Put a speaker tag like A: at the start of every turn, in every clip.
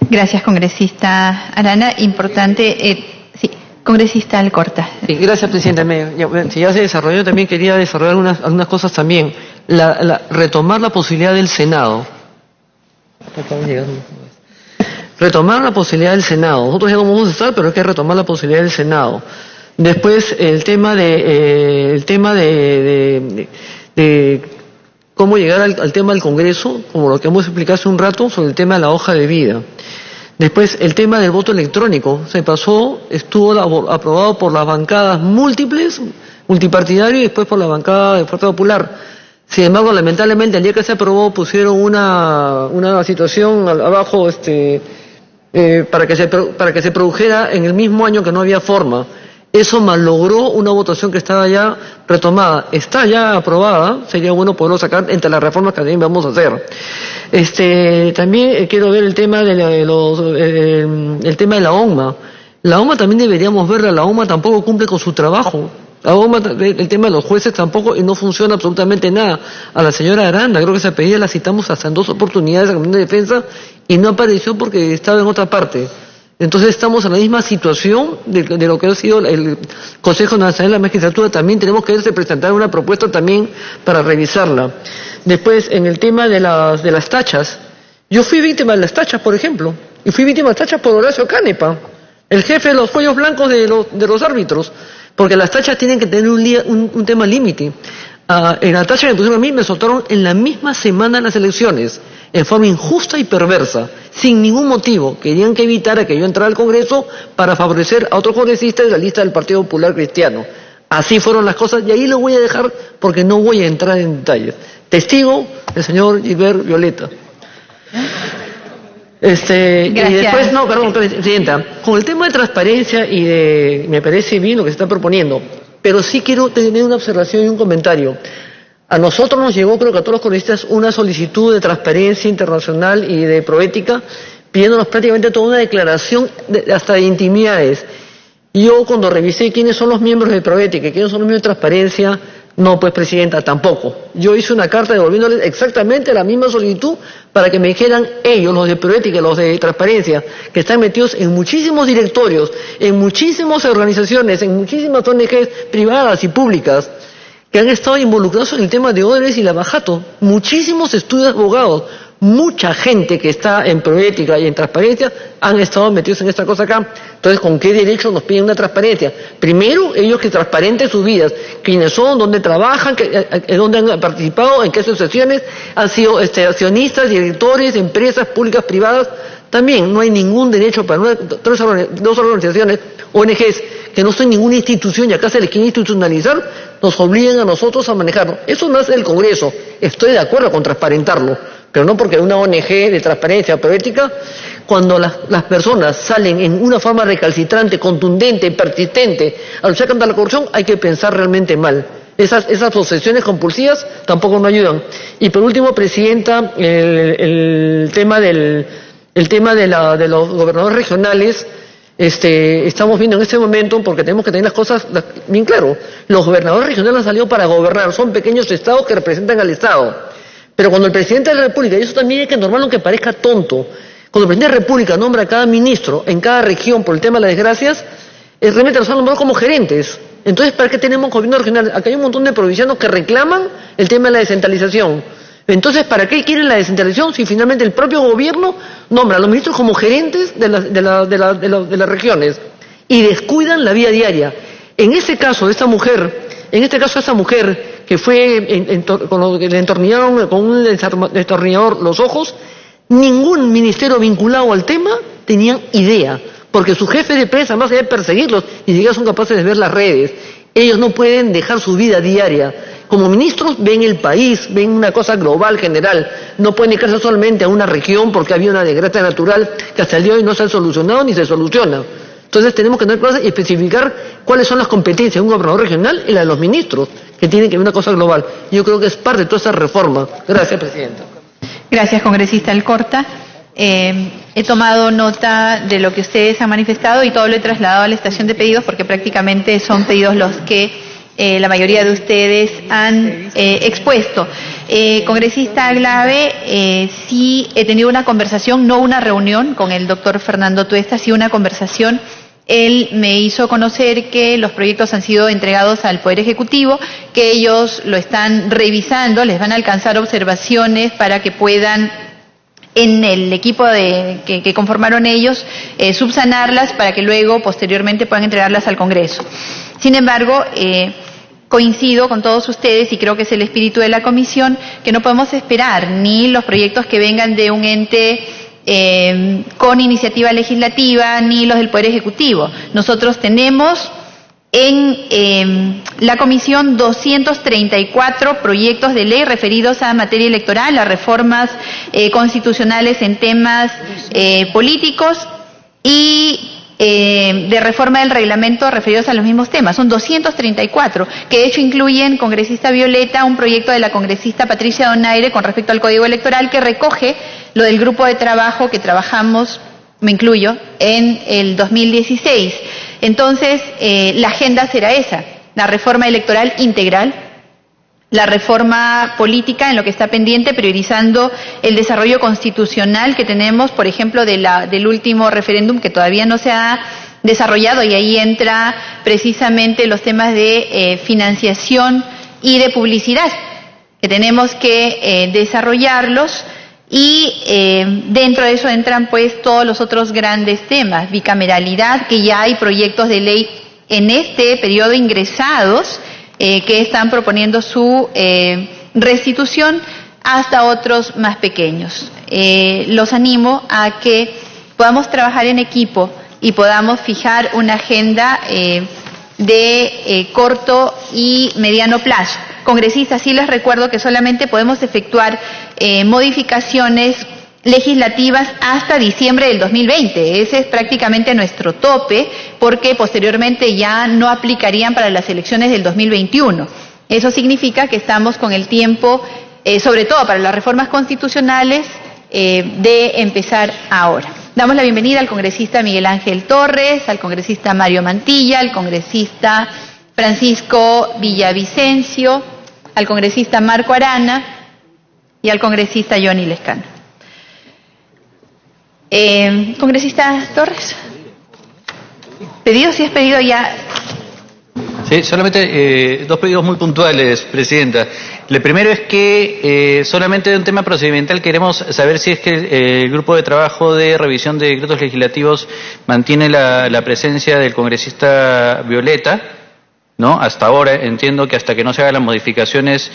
A: Gracias, congresista Arana. Importante, sí, congresista Alcorta.
B: Sí, gracias, presidenta. Si ya se desarrolló, también quería desarrollar algunas cosas también. Retomar la posibilidad del Senado. Retomar la posibilidad del Senado. Nosotros ya no vamos a estar, pero hay que retomar la posibilidad del Senado. Después, el tema de cómo llegar al tema del Congreso, como lo que hemos explicado hace un rato, sobre el tema de la hoja de vida. Después, el tema del voto electrónico. Estuvo aprobado por las bancadas múltiples, multipartidario, y después por la bancada de Fuerza Popular. Sin embargo, lamentablemente, el día que se aprobó, pusieron una situación abajo, para que se produjera en el mismo año que no había forma. Eso malogró una votación que estaba ya retomada. Está ya aprobada, sería bueno poderlo sacar entre las reformas que también vamos a hacer. También quiero ver el tema el tema de la ONMA. La ONMA también deberíamos verla. La ONMA tampoco cumple con su trabajo. La ONMA, el tema de los jueces tampoco, y no funciona absolutamente nada. A la señora Aranda, creo que esa pedida la citamos hasta en 2 oportunidades a la Comisión de Defensa y no apareció porque estaba en otra parte. Entonces estamos en la misma situación de lo que ha sido el Consejo Nacional de la Magistratura. También tenemos que presentar una propuesta también para revisarla. Después, en el tema de las tachas, yo fui víctima de las tachas, por ejemplo, y fui víctima de las tachas por Horacio Canepa, el jefe de los cuellos blancos de los árbitros, porque las tachas tienen que tener un tema límite. En la tacha que me pusieron a mí me soltaron en la misma semana las elecciones, en forma injusta y perversa, sin ningún motivo. Querían que evitara que yo entrara al Congreso para favorecer a otros congresistas de la lista del Partido Popular Cristiano. Así fueron las cosas y ahí lo voy a dejar porque no voy a entrar en detalles. Testigo, el señor Gilbert Violeta. Y después, presidenta, con el tema de transparencia me parece bien lo que se está proponiendo, pero sí quiero tener una observación y un comentario. A nosotros nos llegó, creo que a todos los congresistas, una solicitud de transparencia internacional y de proética, pidiéndonos prácticamente toda una declaración hasta de intimidades. Y yo, cuando revisé quiénes son los miembros de proética y quiénes son los miembros de transparencia, no, pues, presidenta, tampoco. Yo hice una carta devolviéndoles exactamente la misma solicitud para que me dijeran ellos, los de proética, los de transparencia, que están metidos en muchísimos directorios, en muchísimas organizaciones, en muchísimas ONGs privadas y públicas, que han estado involucrados en el tema de Odebrecht y Lavajato. Muchísimos estudios de abogados, mucha gente que está en proética y en transparencia han estado metidos en esta cosa acá. Entonces, ¿con qué derecho nos piden una transparencia? Primero, ellos que transparenten sus vidas, quiénes son, dónde trabajan, dónde han participado, en qué asociaciones, han sido accionistas, directores, empresas públicas, privadas. También no hay ningún derecho para dos organizaciones, ONGs, que no son ninguna institución y acá se les quiere institucionalizar, nos obligan a nosotros a manejarlo. Eso nace del Congreso. Estoy de acuerdo con transparentarlo, pero no porque una ONG de transparencia proética, cuando las personas salen en una forma recalcitrante, contundente, persistente a luchar contra la corrupción, hay que pensar realmente mal. Esas obsesiones compulsivas tampoco nos ayudan. Y por último, presidenta, el tema de los gobernadores regionales. Estamos viendo en este momento, porque tenemos que tener las cosas bien claro, los gobernadores regionales han salido para gobernar, son pequeños estados que representan al Estado. Pero cuando el presidente de la República, y eso también hay que normal aunque parezca tonto, cuando el presidente de la República nombra a cada ministro en cada región por el tema de las desgracias, realmente los han nombrado como gerentes. Entonces, ¿para qué tenemos gobierno regional? Acá hay un montón de provincianos que reclaman el tema de la descentralización. Entonces, ¿para qué quieren la descentralización si finalmente el propio gobierno nombra a los ministros como gerentes de las regiones y descuidan la vida diaria? En este caso, esta mujer que fue con lo que le entornillaron con un destornillador los ojos, ningún ministerio vinculado al tema tenía idea, porque su jefe de prensa, más allá de perseguirlos, ni siquiera son capaces de ver las redes. Ellos no pueden dejar su vida diaria. Como ministros ven el país, ven una cosa global, general. No pueden dedicarse solamente a una región porque había una desgracia natural que hasta el día de hoy no se ha solucionado ni se soluciona. Entonces tenemos que tener clases y especificar cuáles son las competencias de un gobernador regional y la de los ministros, que tienen que ver una cosa global. Yo creo que es parte de toda esa reforma. Gracias, presidenta.
A: Gracias, congresista Alcorta. He tomado nota de lo que ustedes han manifestado y todo lo he trasladado a la estación de pedidos porque prácticamente son pedidos los que la mayoría de ustedes han expuesto. Congresista Glave, sí he tenido una conversación, no una reunión con el doctor Fernando Tuesta, sí una conversación. Él me hizo conocer que los proyectos han sido entregados al Poder Ejecutivo, que ellos lo están revisando, les van a alcanzar observaciones para que puedan, en el equipo que conformaron ellos, subsanarlas para que luego, posteriormente, puedan entregarlas al Congreso. Sin embargo, coincido con todos ustedes, y creo que es el espíritu de la comisión, que no podemos esperar ni los proyectos que vengan de un ente con iniciativa legislativa, ni los del Poder Ejecutivo. Nosotros tenemos en la comisión 234 proyectos de ley referidos a materia electoral, a reformas constitucionales en temas políticos y de reforma del reglamento referidos a los mismos temas. Son 234, que de hecho incluyen, congresista Violeta, un proyecto de la congresista Patricia Donaire con respecto al Código Electoral que recoge lo del grupo de trabajo que trabajamos, me incluyo, en el 2016. Entonces, la agenda será esa: la reforma electoral integral, la reforma política en lo que está pendiente, priorizando el desarrollo constitucional que tenemos, por ejemplo, del último referéndum que todavía no se ha desarrollado, y ahí entra precisamente los temas de financiación y de publicidad, que tenemos que desarrollarlos, y dentro de eso entran pues todos los otros grandes temas, bicameralidad, que ya hay proyectos de ley en este periodo ingresados, que están proponiendo su restitución, hasta otros más pequeños. Los animo a que podamos trabajar en equipo y podamos fijar una agenda de corto y mediano plazo. Congresistas, sí les recuerdo que solamente podemos efectuar modificaciones legislativas hasta diciembre del 2020. Ese es prácticamente nuestro tope, porque posteriormente ya no aplicarían para las elecciones del 2021. Eso significa que estamos con el tiempo, sobre todo para las reformas constitucionales, de empezar ahora. Damos la bienvenida al congresista Miguel Ángel Torres, al congresista Mario Mantilla, al congresista Francisco Villavicencio, al congresista Marco Arana y al congresista Johnny Lescano. Congresista Torres. ¿Pedido? ¿Sí has pedido ya?
C: Sí, solamente dos pedidos muy puntuales, Presidenta. El primero es que solamente de un tema procedimental queremos saber si es que el grupo de trabajo de revisión de decretos legislativos mantiene la presencia del congresista Violeta, ¿no? Hasta ahora entiendo que hasta que no se hagan las modificaciones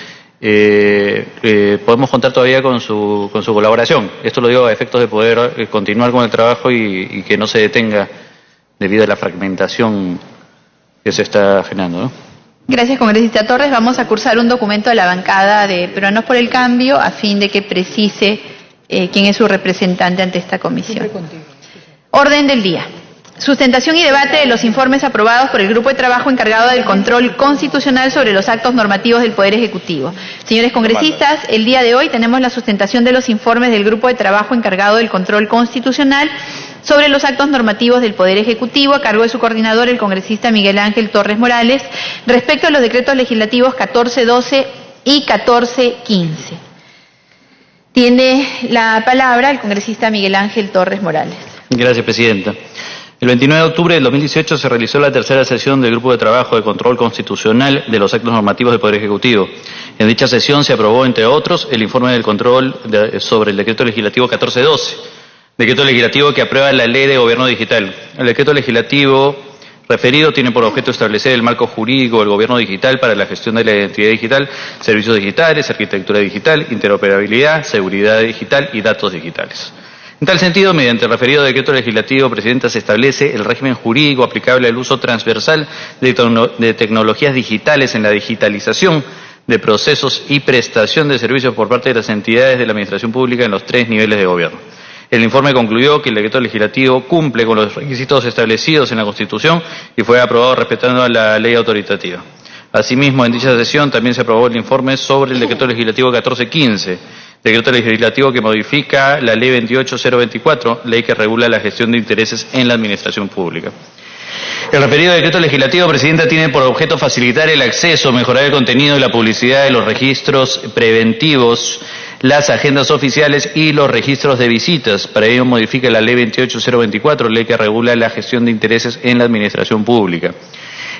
C: podemos contar todavía con su colaboración. Esto lo digo a efectos de poder continuar con el trabajo y que no se detenga debido a la fragmentación que se está generando, ¿no?
A: Gracias, congresista Torres. Vamos a cursar un documento de la bancada de Peruanos por el Cambio a fin de que precise quién es su representante ante esta comisión. Orden del día. Sustentación y debate de los informes aprobados por el Grupo de Trabajo encargado del control constitucional sobre los actos normativos del Poder Ejecutivo. Señores congresistas, el día de hoy tenemos la sustentación de los informes del Grupo de Trabajo encargado del control constitucional sobre los actos normativos del Poder Ejecutivo, a cargo de su coordinador, el congresista Miguel Ángel Torres Morales, respecto a los decretos legislativos 1412 y 1415. Tiene la palabra el congresista Miguel Ángel Torres Morales.
C: Gracias, Presidenta. El 29 de octubre del 2018 se realizó la tercera sesión del Grupo de Trabajo de Control Constitucional de los Actos Normativos del Poder Ejecutivo. En dicha sesión se aprobó, entre otros, el informe del control sobre el Decreto Legislativo 1412, decreto legislativo que aprueba la Ley de Gobierno Digital. El decreto legislativo referido tiene por objeto establecer el marco jurídico del gobierno digital para la gestión de la identidad digital, servicios digitales, arquitectura digital, interoperabilidad, seguridad digital y datos digitales. En tal sentido, mediante el referido decreto legislativo, Presidenta, se establece el régimen jurídico aplicable al uso transversal de tecnologías digitales en la digitalización de procesos y prestación de servicios por parte de las entidades de la Administración Pública en los 3 niveles de gobierno. El informe concluyó que el decreto legislativo cumple con los requisitos establecidos en la Constitución y fue aprobado respetando a la ley autoritativa. Asimismo, en dicha sesión también se aprobó el informe sobre el decreto legislativo 1415, decreto legislativo que modifica la ley 28024, ley que regula la gestión de intereses en la administración pública. El referido decreto legislativo, Presidenta, tiene por objeto facilitar el acceso, mejorar el contenido y la publicidad de los registros preventivos, las agendas oficiales y los registros de visitas. Para ello modifica la Ley 28024, ley que regula la gestión de intereses en la administración pública.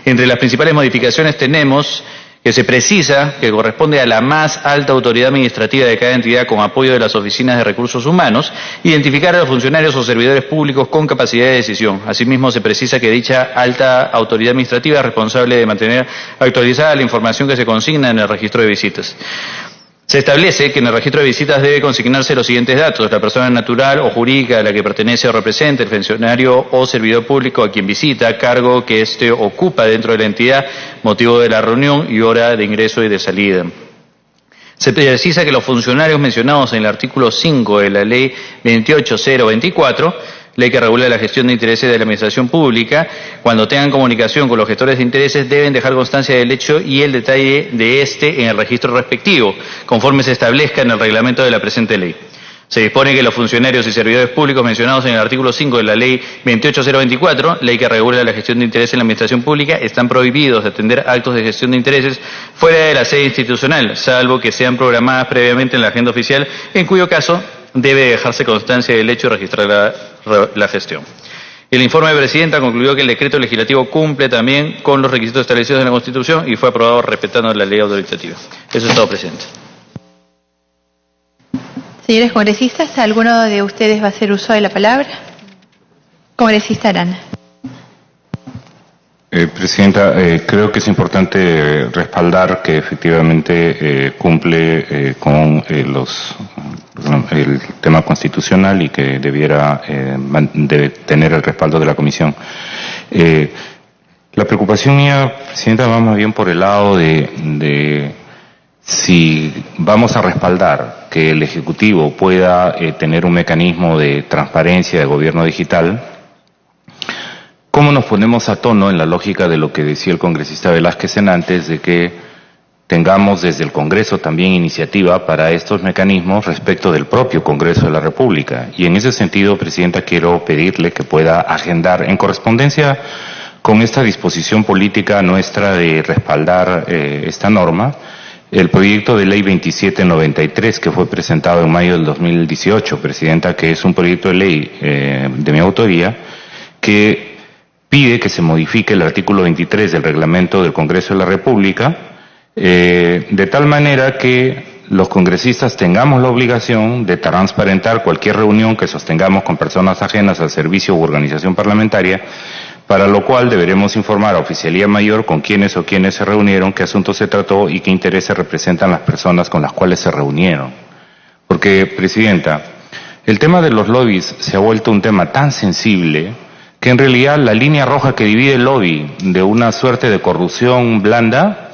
C: Entre las principales modificaciones tenemos que se precisa que corresponde a la más alta autoridad administrativa de cada entidad con apoyo de las oficinas de recursos humanos, identificar a los funcionarios o servidores públicos con capacidad de decisión. Asimismo, se precisa que dicha alta autoridad administrativa es responsable de mantener actualizada la información que se consigna en el registro de visitas. Se establece que en el registro de visitas debe consignarse los siguientes datos: la persona natural o jurídica a la que pertenece o representa, el funcionario o servidor público a quien visita, cargo que éste ocupa dentro de la entidad, motivo de la reunión y hora de ingreso y de salida. Se precisa que los funcionarios mencionados en el artículo 5 de la Ley 28024, ley que regula la gestión de intereses de la administración pública, cuando tengan comunicación con los gestores de intereses, deben dejar constancia del hecho y el detalle de este en el registro respectivo, conforme se establezca en el reglamento de la presente ley. Se dispone que los funcionarios y servidores públicos mencionados en el artículo 5 de la Ley 28024, ley que regula la gestión de intereses en la administración pública, están prohibidos de atender actos de gestión de intereses fuera de la sede institucional, salvo que sean programadas previamente en la agenda oficial, en cuyo caso debe dejarse constancia del hecho y registrar la gestión. El informe de Presidenta concluyó que el decreto legislativo cumple también con los requisitos establecidos en la Constitución y fue aprobado respetando la ley autoritativa. Eso es todo, Presidenta.
A: Señores congresistas, ¿alguno de ustedes va a hacer uso de la palabra? Congresista Arana.
D: Presidenta, creo que es importante respaldar que efectivamente cumple con el tema constitucional y que debe tener el respaldo de la Comisión. La preocupación mía, Presidenta, va más bien por el lado de si vamos a respaldar que el Ejecutivo pueda tener un mecanismo de transparencia de gobierno digital. ¿Cómo nos ponemos a tono en la lógica de lo que decía el congresista Velázquez antes, de que tengamos desde el Congreso también iniciativa para estos mecanismos respecto del propio Congreso de la República? Y en ese sentido, Presidenta, quiero pedirle que pueda agendar, en correspondencia con esta disposición política nuestra de respaldar esta norma, el proyecto de ley 2793 que fue presentado en mayo del 2018, Presidenta, que es un proyecto de ley de mi autoría, que pide que se modifique el artículo 23 del reglamento del Congreso de la República, de tal manera que los congresistas tengamos la obligación de transparentar cualquier reunión que sostengamos con personas ajenas al servicio u organización parlamentaria, para lo cual deberemos informar a Oficialía Mayor con quiénes o quiénes se reunieron, qué asunto se trató y qué intereses representan las personas con las cuales se reunieron. Porque, Presidenta, el tema de los lobbies se ha vuelto un tema tan sensible que en realidad la línea roja que divide el lobby de una suerte de corrupción blanda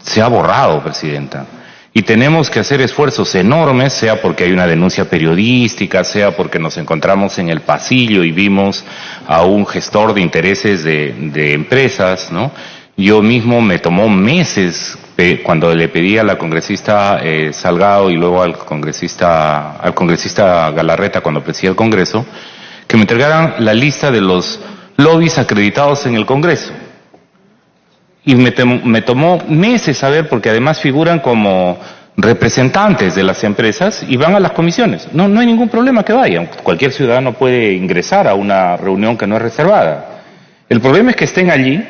D: se ha borrado, Presidenta. Y tenemos que hacer esfuerzos enormes, sea porque hay una denuncia periodística, sea porque nos encontramos en el pasillo y vimos a un gestor de intereses de empresas, ¿no? Yo mismo me tomó meses cuando le pedí a la congresista Salgado y luego al congresista Galarreta cuando presidía el Congreso, que me entregaran la lista de los lobbies acreditados en el Congreso. Y me tomó meses saber, porque además figuran como representantes de las empresas y van a las comisiones. No hay ningún problema que vayan. Cualquier ciudadano puede ingresar a una reunión que no es reservada. El problema es que estén allí,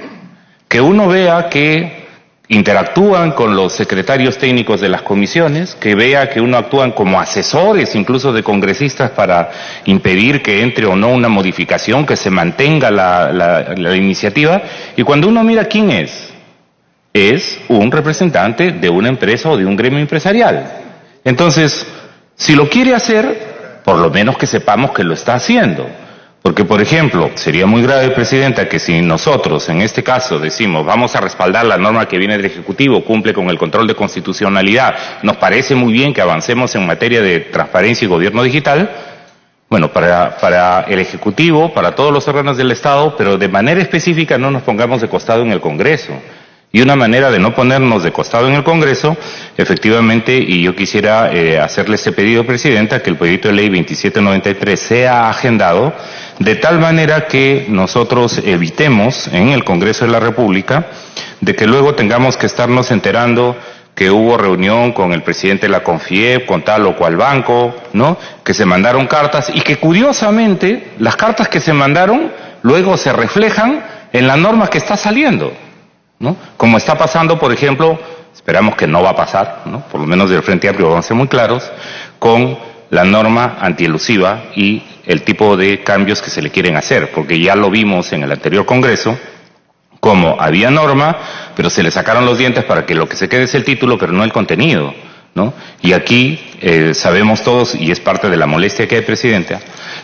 D: que uno vea que interactúan con los secretarios técnicos de las comisiones, que vea que uno actúan como asesores incluso de congresistas para impedir que entre o no una modificación, que se mantenga la iniciativa. Y cuando uno mira quién es un representante de una empresa o de un gremio empresarial. Entonces, si lo quiere hacer, por lo menos que sepamos que lo está haciendo. Porque, por ejemplo, sería muy grave, Presidenta, que si nosotros, en este caso, decimos vamos a respaldar la norma que viene del Ejecutivo, cumple con el control de constitucionalidad, nos parece muy bien que avancemos en materia de transparencia y gobierno digital, bueno, para el Ejecutivo, para todos los órganos del Estado, pero de manera específica no nos pongamos de costado en el Congreso. Y una manera de no ponernos de costado en el Congreso, efectivamente, y yo quisiera hacerle este pedido, Presidenta, que el proyecto de ley 2793 sea agendado de tal manera que nosotros evitemos en el Congreso de la República de que luego tengamos que estarnos enterando que hubo reunión con el presidente de la CONFIEP, con tal o cual banco, ¿no? Que se mandaron cartas y que curiosamente las cartas que se mandaron luego se reflejan en la norma que está saliendo, ¿no? Como está pasando, por ejemplo, esperamos que no va a pasar, ¿no? Por lo menos del Frente Amplio vamos a ser muy claros, con la norma antielusiva y el tipo de cambios que se le quieren hacer, porque ya lo vimos en el anterior Congreso, como había norma, pero se le sacaron los dientes para que lo que se quede es el título, pero no el contenido, ¿no? Y aquí sabemos todos, y es parte de la molestia que hay, Presidenta,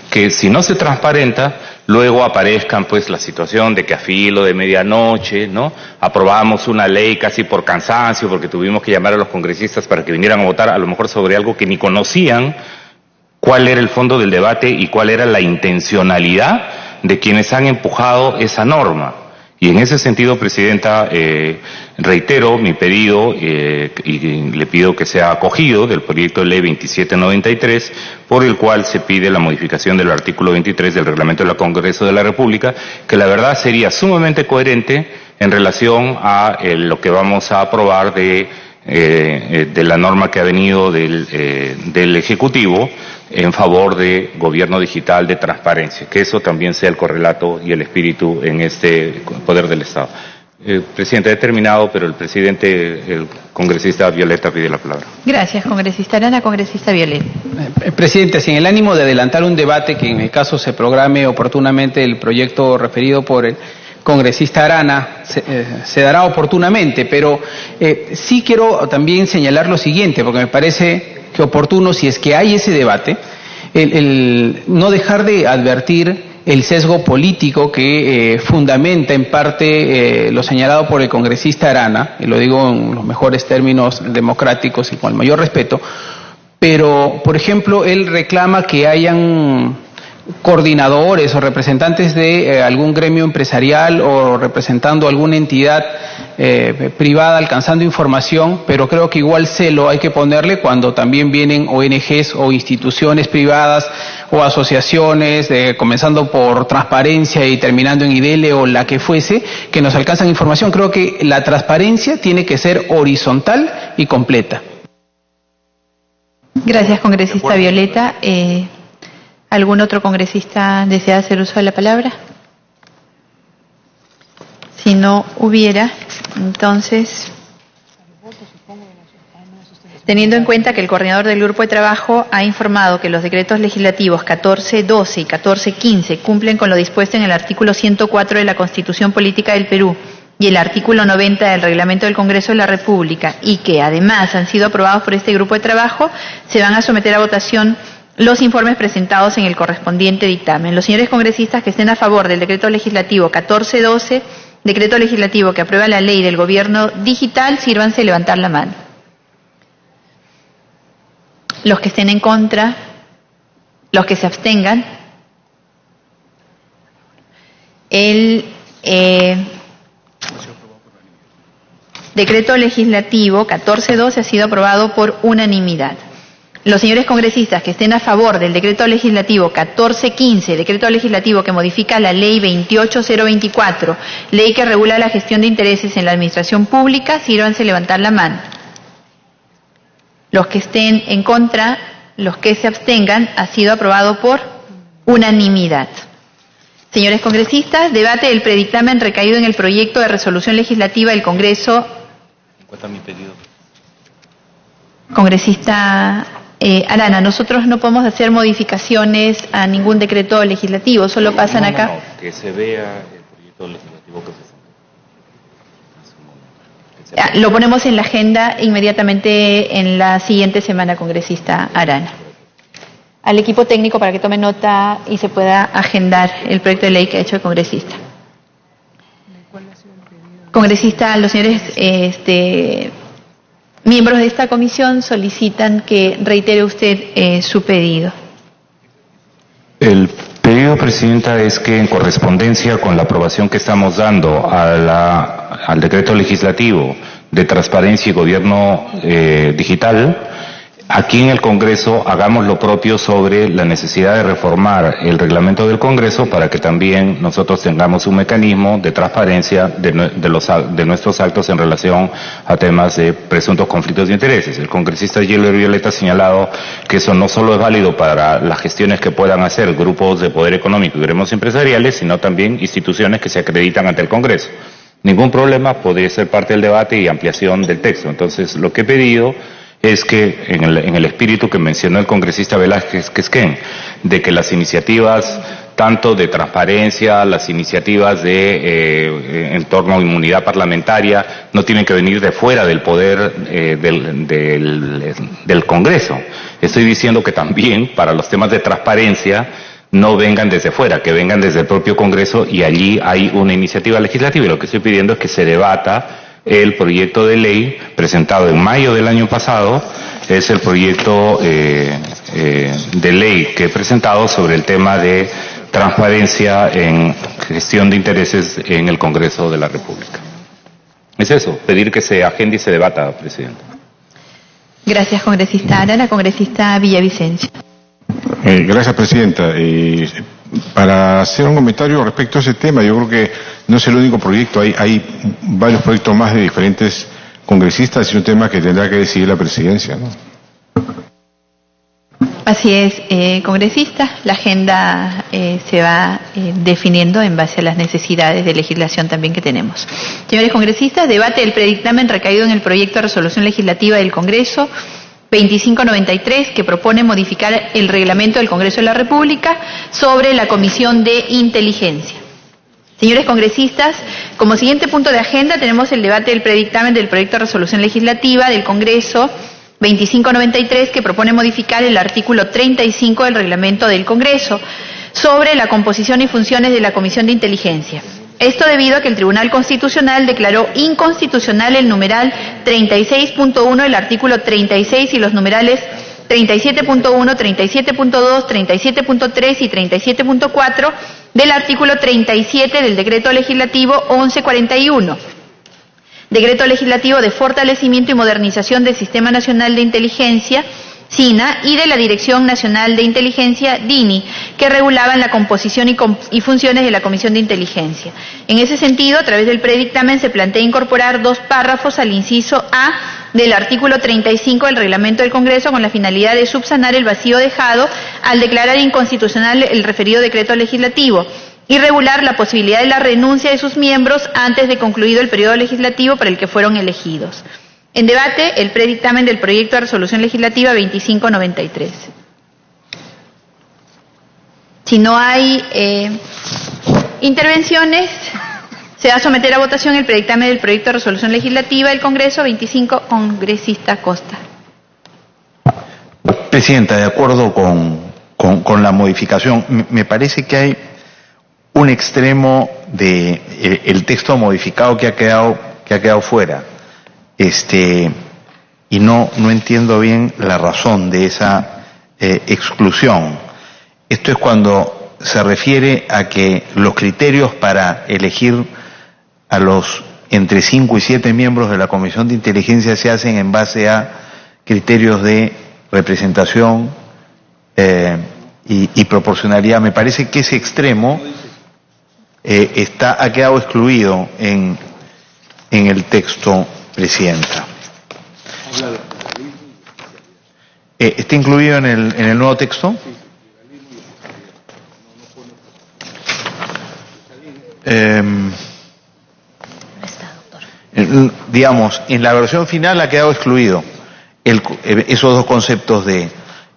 D: que si no se transparenta, luego aparezcan pues la situación de que a filo de medianoche, ¿no? Aprobamos una ley casi por cansancio, porque tuvimos que llamar a los congresistas para que vinieran a votar, a lo mejor sobre algo que ni conocían cuál era el fondo del debate y cuál era la intencionalidad de quienes han empujado esa norma. Y en ese sentido, Presidenta, reitero mi pedido y le pido que sea acogido del proyecto de ley 2793, por el cual se pide la modificación del artículo 23 del reglamento del Congreso de la República, que la verdad sería sumamente coherente en relación a lo que vamos a aprobar de la norma que ha venido del Ejecutivo en favor de gobierno digital, de transparencia, que eso también sea el correlato y el espíritu en este poder del Estado. Presidente, he terminado, pero el congresista Violeta pide la palabra.
A: Gracias, congresista Arana. Congresista Violeta.
E: Presidente, sin el ánimo de adelantar un debate que en el caso se programe oportunamente el proyecto referido por el congresista Arana, se dará oportunamente, pero sí quiero también señalar lo siguiente, porque me parece que oportuno, si es que hay ese debate, el no dejar de advertir el sesgo político que fundamenta en parte lo señalado por el congresista Arana, y lo digo en los mejores términos democráticos y con el mayor respeto, pero, por ejemplo, él reclama que hayan coordinadores o representantes de algún gremio empresarial o representando alguna entidad privada alcanzando información, pero creo que igual celo hay que ponerle cuando también vienen ONGs o instituciones privadas o asociaciones, comenzando por Transparencia y terminando en IDELE o la que fuese, que nos alcanzan información. Creo que la transparencia tiene que ser horizontal y completa.
A: Gracias, congresista Violeta. ¿Algún otro congresista desea hacer uso de la palabra? Si no hubiera, entonces, teniendo en cuenta que el coordinador del grupo de trabajo ha informado que los decretos legislativos 1412 y 1415 cumplen con lo dispuesto en el artículo 104 de la Constitución Política del Perú y el artículo 90 del Reglamento del Congreso de la República, y que además han sido aprobados por este grupo de trabajo, se van a someter a votación los informes presentados en el correspondiente dictamen. Los señores congresistas que estén a favor del decreto legislativo 1412, decreto legislativo que aprueba la ley del gobierno digital, sírvanse levantar la mano. Los que estén en contra, los que se abstengan. El decreto legislativo 1412 ha sido aprobado por unanimidad. Los señores congresistas que estén a favor del decreto legislativo 1415, decreto legislativo que modifica la ley 28024, ley que regula la gestión de intereses en la administración pública, sírvanse levantar la mano. Los que estén en contra, los que se abstengan, ha sido aprobado por unanimidad. Señores congresistas, debate del predictamen recaído en el proyecto de resolución legislativa del Congreso. Congresista Arana, nosotros no podemos hacer modificaciones a ningún decreto legislativo, solo pasan acá.
D: No, que se vea el proyecto legislativo que se...
A: Lo ponemos en la agenda inmediatamente en la siguiente semana, congresista Arana. Al equipo técnico para que tome nota y se pueda agendar el proyecto de ley que ha hecho el congresista. Congresista, los señores miembros de esta comisión solicitan que reitere usted su pedido.
D: El pedido, Presidenta, es que en correspondencia con la aprobación que estamos dando a la al decreto legislativo de transparencia y gobierno digital, aquí en el Congreso hagamos lo propio sobre la necesidad de reformar el reglamento del Congreso para que también nosotros tengamos un mecanismo de transparencia de nuestros actos en relación a temas de presuntos conflictos de intereses. El congresista Gilbert Violeta ha señalado que eso no solo es válido para las gestiones que puedan hacer grupos de poder económico y gremios empresariales, sino también instituciones que se acreditan ante el Congreso. Ningún problema, podría ser parte del debate y ampliación del texto. Entonces, lo que he pedido es que en el espíritu que mencionó el congresista Velázquez Quesquén, de que las iniciativas tanto de transparencia, las iniciativas en torno a inmunidad parlamentaria, no tienen que venir de fuera del poder del Congreso. Estoy diciendo que también para los temas de transparencia no vengan desde fuera, que vengan desde el propio Congreso, y allí hay una iniciativa legislativa, y lo que estoy pidiendo es que se debata el proyecto de ley presentado en mayo del año pasado. Es el proyecto de ley que he presentado sobre el tema de transparencia en gestión de intereses en el Congreso de la República. Es eso, pedir que se agende y se debata, presidente.
A: Gracias, congresista Arana. Congresista Villavicencio.
F: Gracias, presidenta. Para hacer un comentario respecto a ese tema, yo creo que no es el único proyecto, hay varios proyectos más de diferentes congresistas, y un tema que tendrá que decidir la presidencia, ¿no?
A: Así es, congresista, la agenda se va definiendo en base a las necesidades de legislación también que tenemos. Señores congresistas, debate del predictamen recaído en el proyecto de resolución legislativa del Congreso 2593, que propone modificar el reglamento del Congreso de la República sobre la Comisión de Inteligencia. Señores congresistas, como siguiente punto de agenda tenemos el debate del predictamen del proyecto de resolución legislativa del Congreso 2593, que propone modificar el artículo 35 del reglamento del Congreso sobre la composición y funciones de la Comisión de Inteligencia. Esto debido a que el Tribunal Constitucional declaró inconstitucional el numeral 36.1 del artículo 36 y los numerales 37.1, 37.2, 37.3 y 37.4 del artículo 37 del Decreto Legislativo 1141. Decreto Legislativo de Fortalecimiento y Modernización del Sistema Nacional de Inteligencia, SINA, y de la Dirección Nacional de Inteligencia, DINI, que regulaban la composición y funciones de la Comisión de Inteligencia. En ese sentido, a través del predictamen se plantea incorporar 2 párrafos al inciso A del artículo 35 del Reglamento del Congreso con la finalidad de subsanar el vacío dejado al declarar inconstitucional el referido decreto legislativo y regular la posibilidad de la renuncia de sus miembros antes de concluido el periodo legislativo para el que fueron elegidos. En debate, el predictamen del proyecto de resolución legislativa 2593. Si no hay intervenciones, se va a someter a votación el predictamen del proyecto de resolución legislativa del Congreso 25, congresista Costa.
G: Presidenta, de acuerdo con la modificación, me parece que hay un extremo de el texto modificado que ha quedado fuera. Y no entiendo bien la razón de esa exclusión. Esto es cuando se refiere a que los criterios para elegir a los entre 5 y 7 miembros de la Comisión de Inteligencia se hacen en base a criterios de representación y proporcionalidad. Me parece que ese extremo ha quedado excluido en el texto, presidenta. ¿Está incluido en el nuevo texto? Digamos, en la versión final ha quedado excluido esos 2 conceptos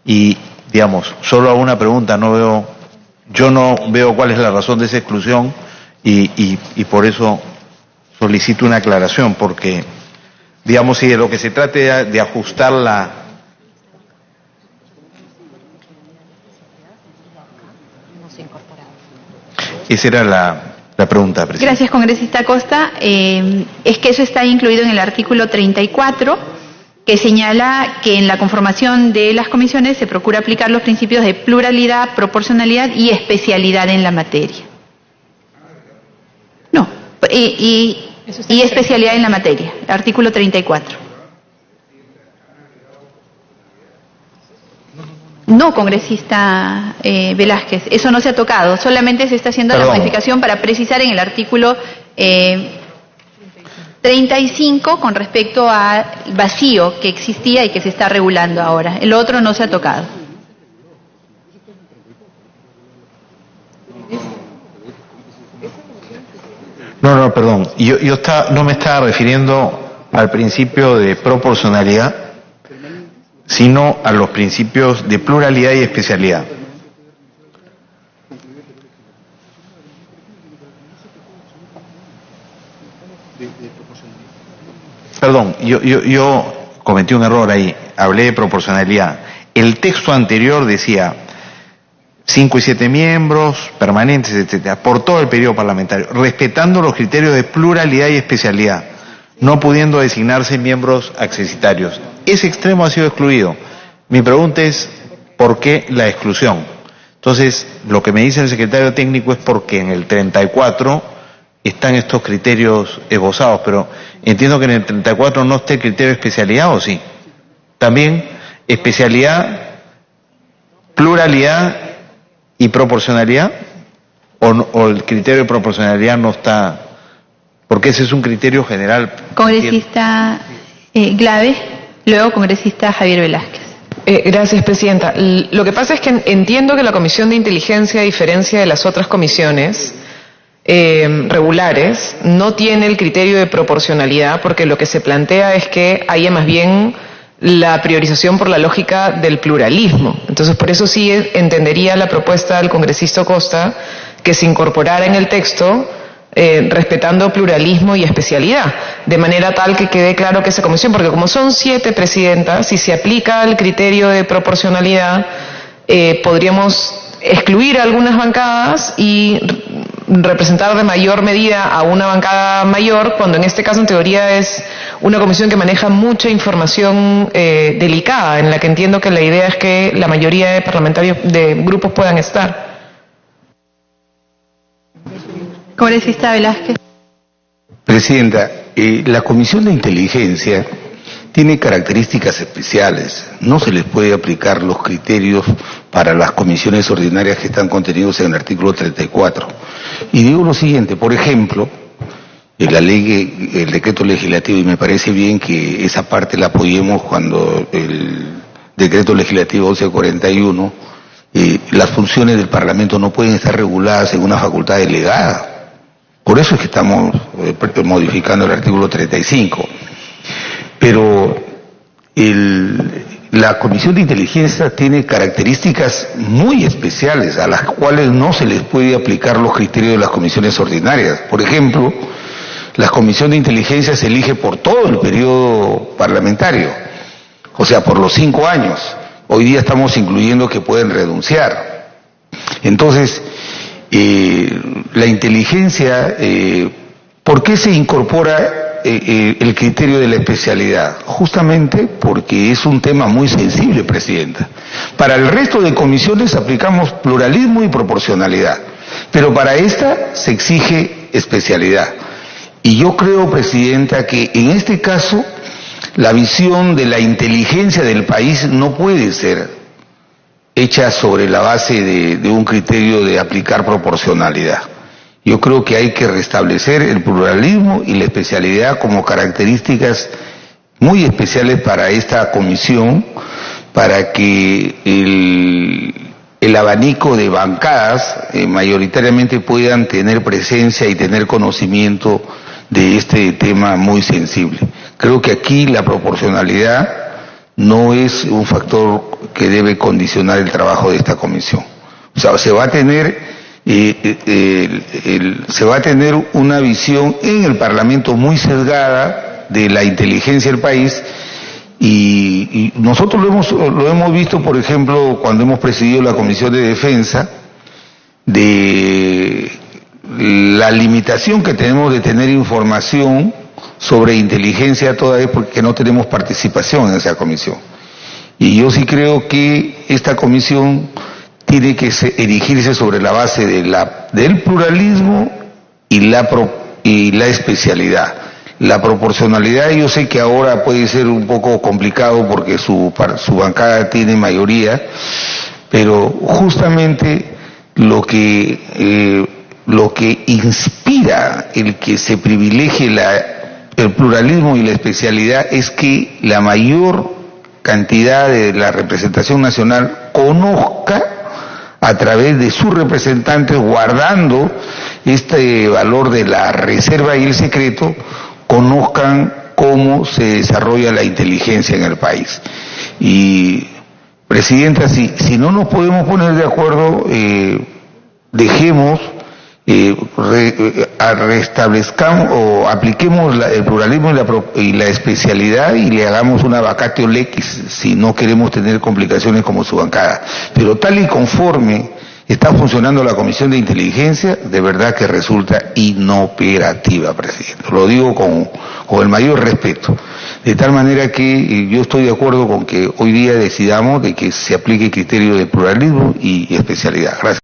G: y digamos, solo hago una pregunta, yo no veo cuál es la razón de esa exclusión y por eso solicito una aclaración, porque digamos, si de lo que se trate de ajustar esa era la pregunta, presidenta.
A: Gracias, congresista Costa. Es que eso está incluido en el artículo 34, que señala que en la conformación de las comisiones se procura aplicar los principios de pluralidad, proporcionalidad y especialidad en la materia. No, y y especialidad en la materia, artículo 34. No, congresista Velázquez, eso no se ha tocado, solamente se está haciendo la modificación para precisar en el artículo 35 con respecto al vacío que existía y que se está regulando ahora. El otro no se ha tocado.
G: No, perdón. Yo no me estaba refiriendo al principio de proporcionalidad, sino a los principios de pluralidad y especialidad. Perdón, yo cometí un error ahí, hablé de proporcionalidad. El texto anterior decía 5 y 7 miembros, permanentes, etcétera, por todo el periodo parlamentario, respetando los criterios de pluralidad y especialidad, no pudiendo designarse miembros accesitarios. Ese extremo ha sido excluido. Mi pregunta es, ¿por qué la exclusión? Entonces, lo que me dice el secretario técnico es porque en el 34 están estos criterios esbozados, pero entiendo que en el 34 no está el criterio de especialidad, ¿o sí? También especialidad, pluralidad y proporcionalidad, o el criterio de proporcionalidad no está, porque ese es un criterio general.
A: Congresista Glave, luego congresista Javier Velázquez.
H: Gracias, Presidenta. Lo que pasa es que entiendo que la Comisión de Inteligencia, a diferencia de las otras comisiones regulares, no tiene el criterio de proporcionalidad, porque lo que se plantea es que haya más bien la priorización por la lógica del pluralismo. Entonces, por eso sí entendería la propuesta del congresista Costa que se incorporara en el texto respetando pluralismo y especialidad, de manera tal que quede claro que esa comisión, porque como son 7 presidentas, si se aplica el criterio de proporcionalidad, podríamos excluir algunas bancadas y representar de mayor medida a una bancada mayor, cuando en este caso en teoría es una comisión que maneja mucha información delicada, en la que entiendo que la idea es que la mayoría de parlamentarios de grupos puedan estar.
A: Congresista Velázquez.
I: Presidenta, la Comisión de Inteligencia tiene características especiales. No se les puede aplicar los criterios para las comisiones ordinarias que están contenidos en el artículo 34. Y digo lo siguiente, por ejemplo, la ley, el decreto legislativo, y me parece bien que esa parte la apoyemos cuando el decreto legislativo 1141, las funciones del Parlamento no pueden estar reguladas en una facultad delegada. Por eso es que estamos modificando el artículo 35. Pero la Comisión de Inteligencia tiene características muy especiales a las cuales no se les puede aplicar los criterios de las comisiones ordinarias. Por ejemplo, la Comisión de Inteligencia se elige por todo el periodo parlamentario, o sea, por los 5 años. Hoy día estamos incluyendo que pueden renunciar. Entonces, la inteligencia, ¿por qué se incorpora el criterio de la especialidad? Justamente porque es un tema muy sensible, Presidenta. Para el resto de comisiones aplicamos pluralismo y proporcionalidad, pero para esta se exige especialidad. Y yo creo, Presidenta, que en este caso la visión de la inteligencia del país no puede ser hecha sobre la base de un criterio de aplicar proporcionalidad. Yo creo que hay que restablecer el pluralismo y la especialidad como características muy especiales para esta comisión, para que el abanico de bancadas mayoritariamente puedan tener presencia y tener conocimiento de este tema muy sensible. Creo que aquí la proporcionalidad no es un factor que debe condicionar el trabajo de esta comisión. O sea, se va a tener una visión en el Parlamento muy sesgada de la inteligencia del país, y nosotros lo hemos visto, por ejemplo, cuando hemos presidido la Comisión de Defensa, de la limitación que tenemos de tener información sobre inteligencia toda vez porque no tenemos participación en esa comisión. Y yo sí creo que esta comisión tiene que erigirse sobre la base del pluralismo y y la especialidad. La proporcionalidad yo sé que ahora puede ser un poco complicado porque su bancada tiene mayoría, pero justamente lo que inspira el que se privilegie el pluralismo y la especialidad es que la mayor cantidad de la representación nacional conozca a través de sus representantes, guardando este valor de la reserva y el secreto, conozcan cómo se desarrolla la inteligencia en el país. Y, Presidenta, si no nos podemos poner de acuerdo, dejemos, restablezcamos o apliquemos el pluralismo y la especialidad y le hagamos una vacatio legis si no queremos tener complicaciones como su bancada. Pero tal y conforme está funcionando la Comisión de Inteligencia, de verdad que resulta inoperativa, Presidente. Lo digo con el mayor respeto. De tal manera que yo estoy de acuerdo con que hoy día decidamos de que se aplique el criterio de pluralismo y especialidad. Gracias.